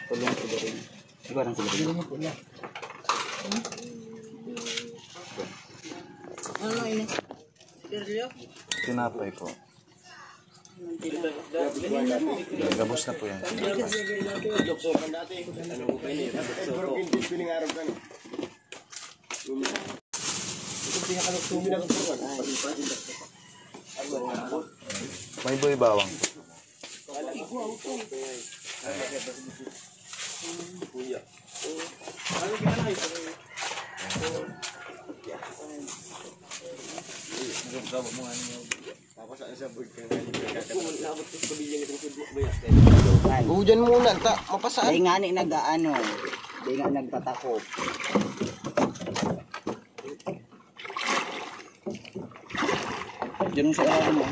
Tulong siguro. Siguro ang siguro. Ano ini? Tinapay po. Gabos na po yan. May boy bawang. Hujan muna, tak mapasaan. Di nga ni nag-ano. Di nga nagtatakop. Diyan sa araw mo.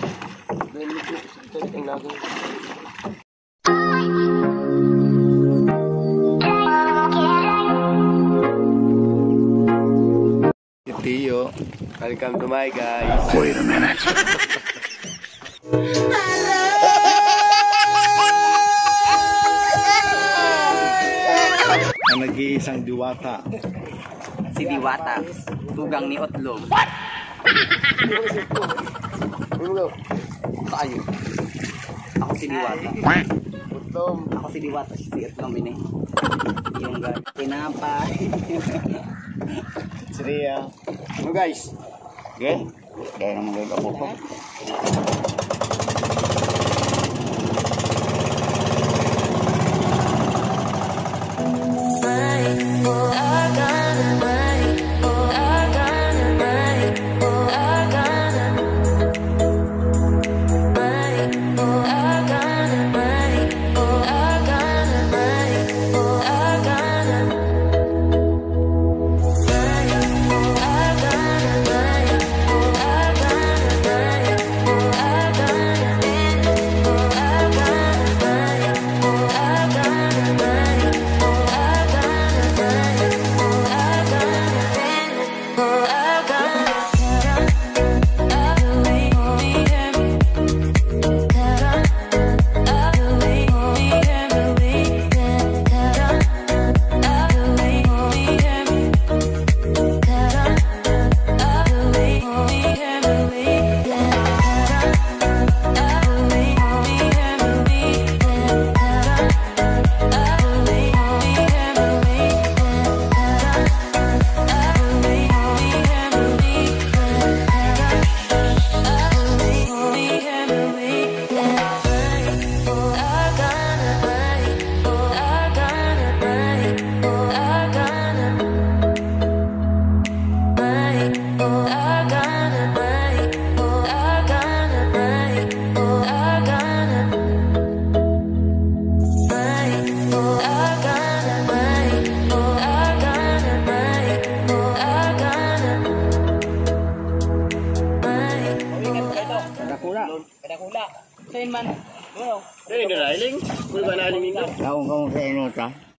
Tiyo. Welcome to my guys. Wait a minute. Ang nag-iisang diwata. Si Diwata. Tugang ni Otlog. What? Tayo. Ako si Diwata. Ako si Diwata. Si Otlog ini. Yung tinapay. Seria. Ano guys? Okay? Kaya naman gawin ako po.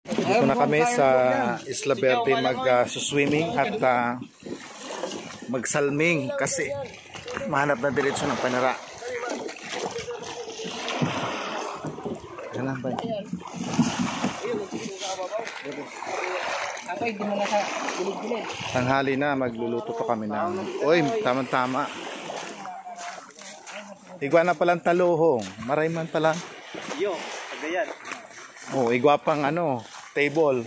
Dito na kami sa Isla Verde mag-swimming at magsalming kasi mahanap na diretsyo ng Panira. Yan lang ba? Tanghali na, magluluto pa kami ng... Uy, tama-tama. Igwa na palang taluhong. Marayman pala. Yo, kagayan. Oh, igwa pang ano, table.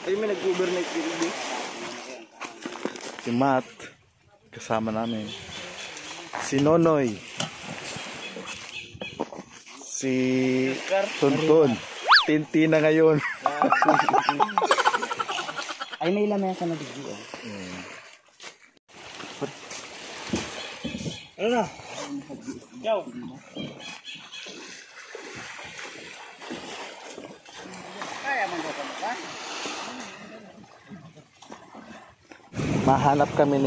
Ay, may nag-overnight dito. Si Matt, kasama namin. Si Nonoy. Si Tuntun. Tinti na ngayon. Ay, may lamesa na video. Ano na? Yo. Mahanap kami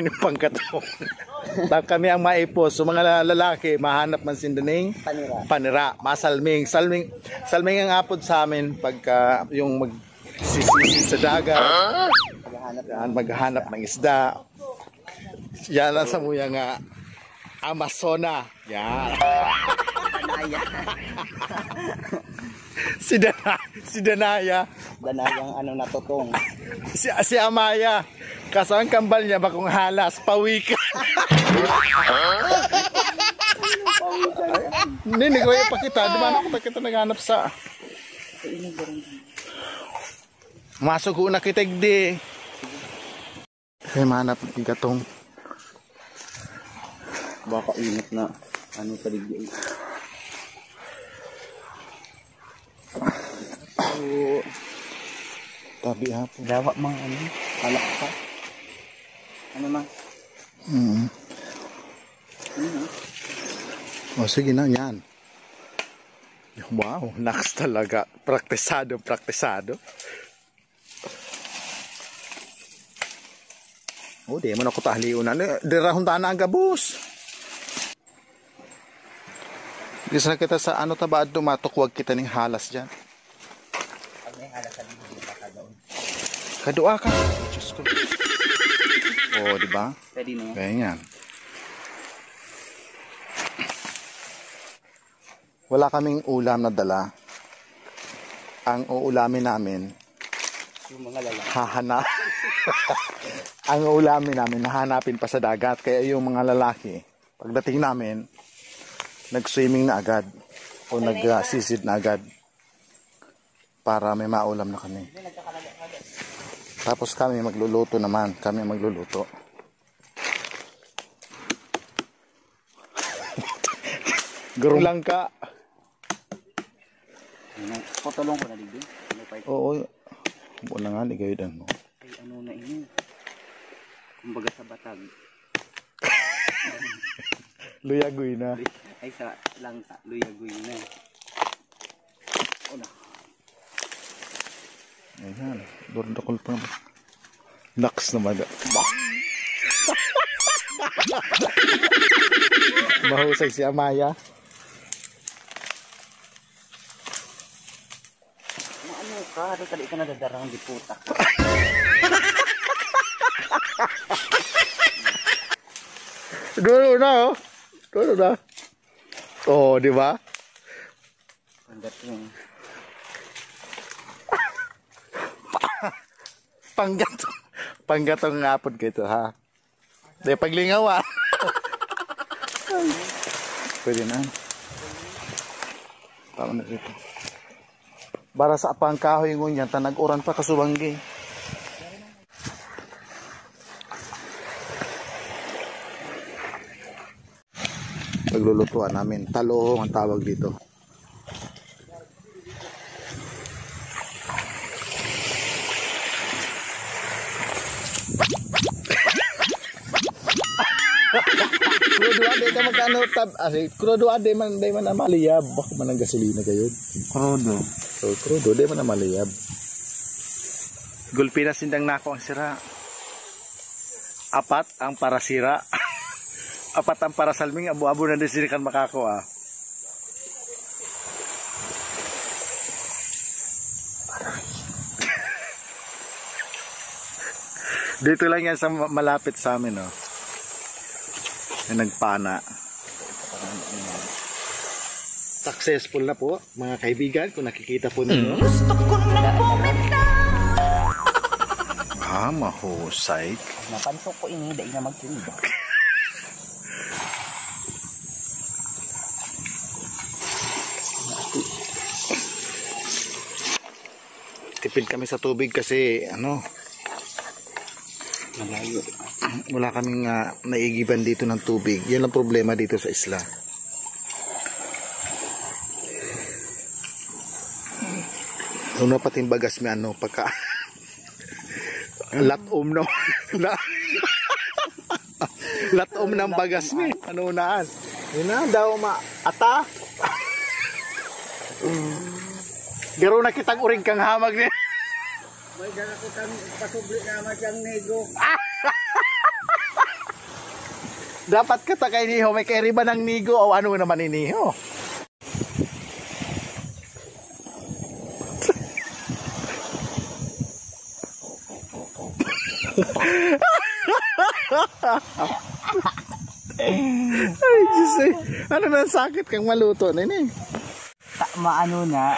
ng pangkatong. Kami ang maipos. So mga lalaki, mahanap man sindaning Panira. Masalming. Salming ang apod sa amin pagka yung magsisisid sa dagat. Maghahanap Yan, maghahanap ng isda. Yan ang samuya nga Amazona. Yan. Danaya. Si Danaya. Danayang ano natutong. Si Amaya. Kasang kambal niya bakong halas. Pawika. Hindi ko ipakita. Di ba ako pakita naghanap sa... Masok ko na kitag di. Kaya manap ng gatong. Baka init na ano paligid. So, Tabi hapon. dawa mga ano, kalak pa. Ano ma? O sige na yan. Wow, naks talaga. Praktisado. O, di man ako tahliunan. Dirahunta na ang gabos. Bisa na kita sa ano tabad matukwag kita ng halas dyan. Pag may halas sa libo, baka doon. Kadua ka. Diyos ko. O, di ba? Pwede na yan. Ganyan. Wala kaming ulam na dala. Ang uulamin namin, Yung mga lalaki. hahanap. Ang uulamin namin, hahanapin pa sa dagat. Kaya yung mga lalaki, pagdating namin, nag-swimming na agad. O nag-sisid na agad. Para may maulam na kami. Tapos kami magluluto naman. Kami magluluto. Gurong lang ka. Potolong ko na dito. Ano pa ito? Oo. Wala nga, ligayidan mo. Ay, ano na ini? Kumbaga sa batag. Luyagoy na. Ay, sa langta. Luyagoy na. Una. Ayan. Dordokol pa naman. Naks na maga. Mahusay si Amaya. Ano ka? Ano tali ka nadadarang di putak? Dulo na oh. Dulo na. Oh, di ba? Hanggat yung... Panggatong ngapon kito ha. Di paglingaw ah. Pwede na. Tama na dito. Para sa apang kahoy ngunyan, tanag-uran pa kasubanggi. Paglulutuan namin. Talohong ang tawag dito. Krudo ade ka magkano tab krudo ade man day man amaliyab bak man ang gasolina kayo. Krudo. So krudo day man amaliyab. Gulpi na sindang nako ang sira. Apat ang parasira. Apat ang parasalming abo-abo na din sinikan makako ah. Dito lang yan sa malapit sa amin oh. Na nagpana. Successful na po mga kaibigan kung nakikita po ninyo. Gusto ko nang bumitaw. Mahusay. Napansok ko ini, dahil na magtinda. Tipid kami sa tubig kasi ano Malayo. wala kaming naigiban dito ng tubig. Yan ang problema dito sa isla. Una pati yung bagas may ano pagka latom no. Latom ng bagas mi. Ano unaan? Yun na daw ata. Garo na kitang uring kang hamag niya. May dala ko kang pasubli naman siyang nego. Dapat kita kay Niho, may carry ba ng nigo o ano naman ni Niho? Ay, Diyos eh. Ano na sakit kang maluto na ini? Maano na.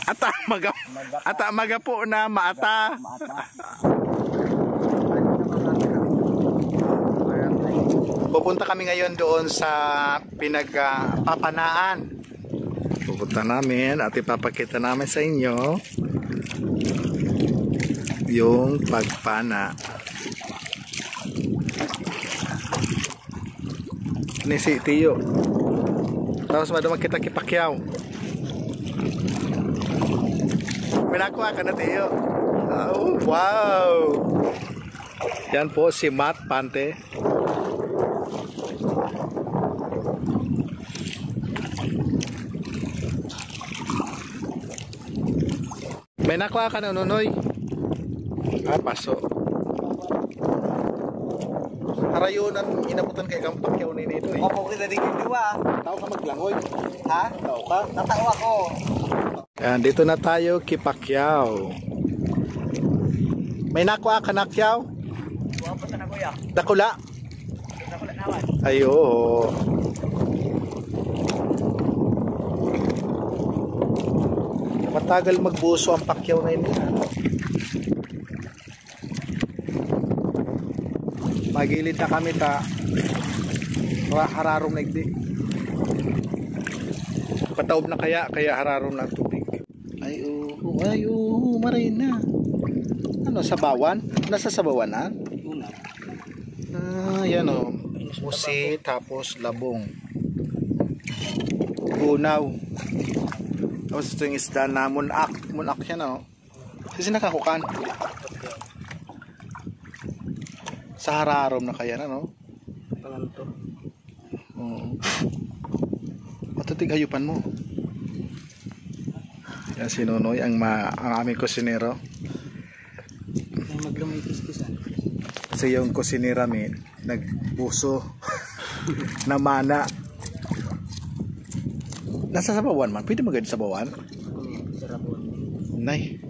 Ata magapo na maata. Pupunta kami ngayon doon sa pinagpapanaan. Pupunta namin at ipapakita namin sa inyo yung pagpana. Ni si Tiyo. Tapos madumag kita kipakyaw. May nakuha ka na, Tiyo. Oh, wow! Yan po si Matt Pante. May nakuha ka na, Nunoy. Paso. Harayunan, inabutan kay kang pakyaw ni nito eh. Opo, kita din yung diwa. Tao ka maglangoy. Ha? Tao ka. Natao ako. Yan, dito na tayo kay Pacquiao. May nakuha ka na, Pacquiao? Buwan pa na kuya. Dakula? Dakula naman. Ayo. Matagal magbuso ang Pacquiao na yun. Magilid na kami ta. Hararong nagdi. Pataob na kaya hararong na tubig. Ay maray na. Ano, sabawan? Nasa sabawan na? Yan o. Musi, tapos labong. Gunaw. Tapos ito yung isda na munak. Munak siya na o. Kasi nakakukan. Sa hararom na kaya na, no? Panganto. Oo. Matutig hayupan mo. Yan si Nonoy, ang aming kusinero. Ay, maglamay kiskisan. Kasi yung kusinera mi, nagbuso. Namana. Nasa sabawan man. Pwede maganda sabawan? Sarapon. Nay.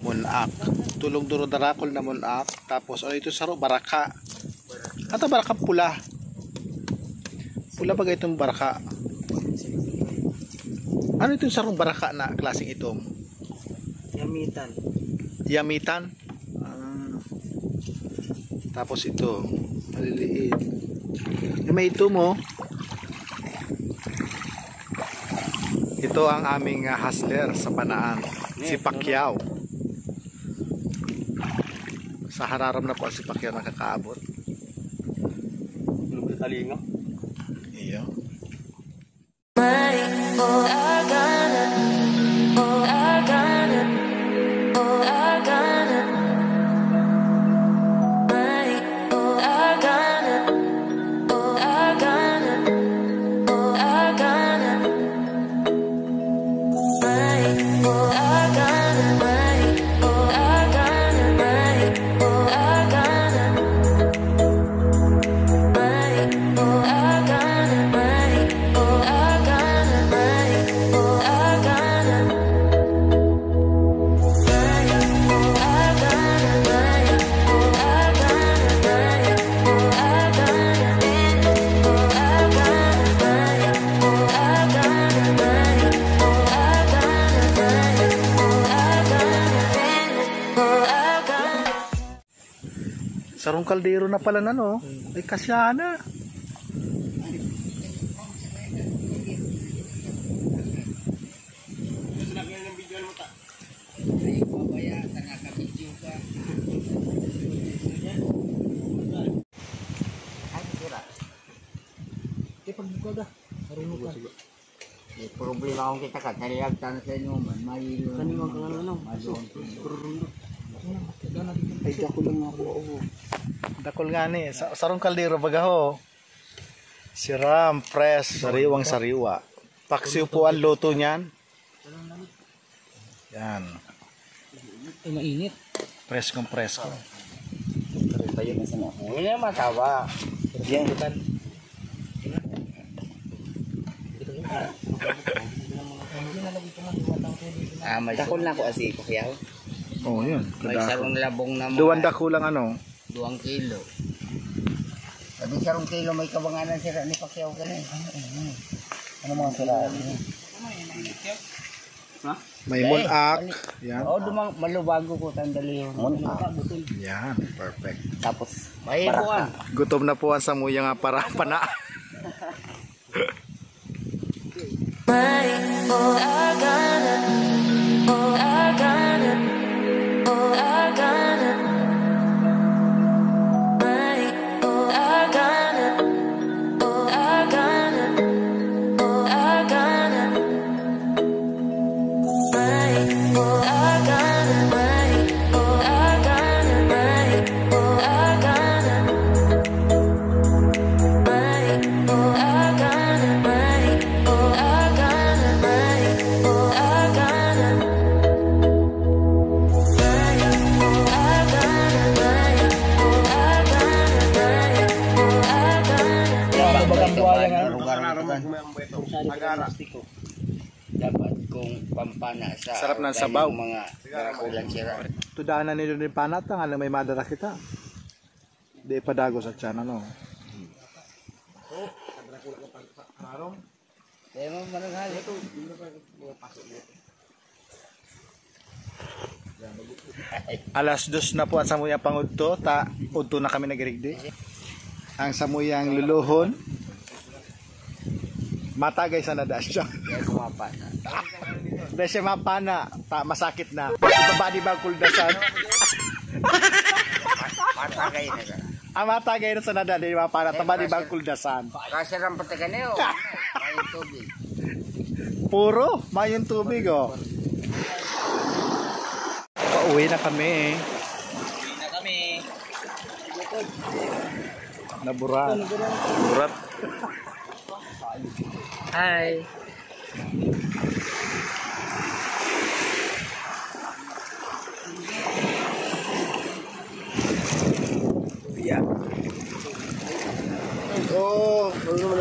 Munak. Tulong duro darakol na munak. Tapos ano ito saro? Baraka. Ata baraka pula. Pula ba itong baraka? Ano itong sarong baraka na klaseng itom? Yamitan. Yamitan. Tapos ito maliliit. Yung may itom mo. Ito ang aming hustler sa Panaan. Si Pacquiao. Sa hararam na po si Pacquiao nakakaabot. Ano ba talinga? Iyo. Sarong kaldero na pala na, no? Ay, kasya na. Problema akong kita ka. Naliyagtan sa inyo man. May kanino ka ano? Ay, dakol lang ako. Dakol nga ni. Sarong kaldero baga ho. Siram, press, sariwang sariwa. Paksiw po ang luto niyan. Yan. Ay, mainit. Preskong presko. Tayo na sa mga. Hindi na matawa. Yan. May dakol na ako asi Pacquiao. Oo, yun. May sarong labong na Duwan dako lang ano. 2 kilo. Sabi sa 1 kilo may kabanganan sira ni Pacquiao ka na eh. Ano mga sira? Ha? May munak. Yan. Oo, malubago ko tandali yun. Yan, perfect. Tapos, may buwan. Gutom na po ang samuya nga para pana. Oh, I gotta, oh, I gotta, oh, I gotta, oh, I gotta, oh, I gotta, oh, I gotta, oh, I gotta, oh, I gotta, oh, I gotta, oh, I gotta, dapat kung pampana sa Sarap ng sabaw. Mga barakulan sira. Tudanan nilo ni panata nga may madara kita. Di padago sa tiyan ano. Kaya mo mananghali ito. Alas 2 na po ang samuyang pangudto, udto na kami nagirigdi. Ang samuyang luluhon. Matagay sa nadas siya. Kaya kumapana. Dahil mapana, masakit na. Ibaba di ba kuldasan? Matagay na ka. Ang matagay na sa nada, di ba para taba di ba kuldasan? Kasi ram patagan niyo. May tubig. Puro, mayong tubig oh. Pauwi na kami. Uwi na kami. Naburat. Naburat. Hi. Yeah. Oh, ano naman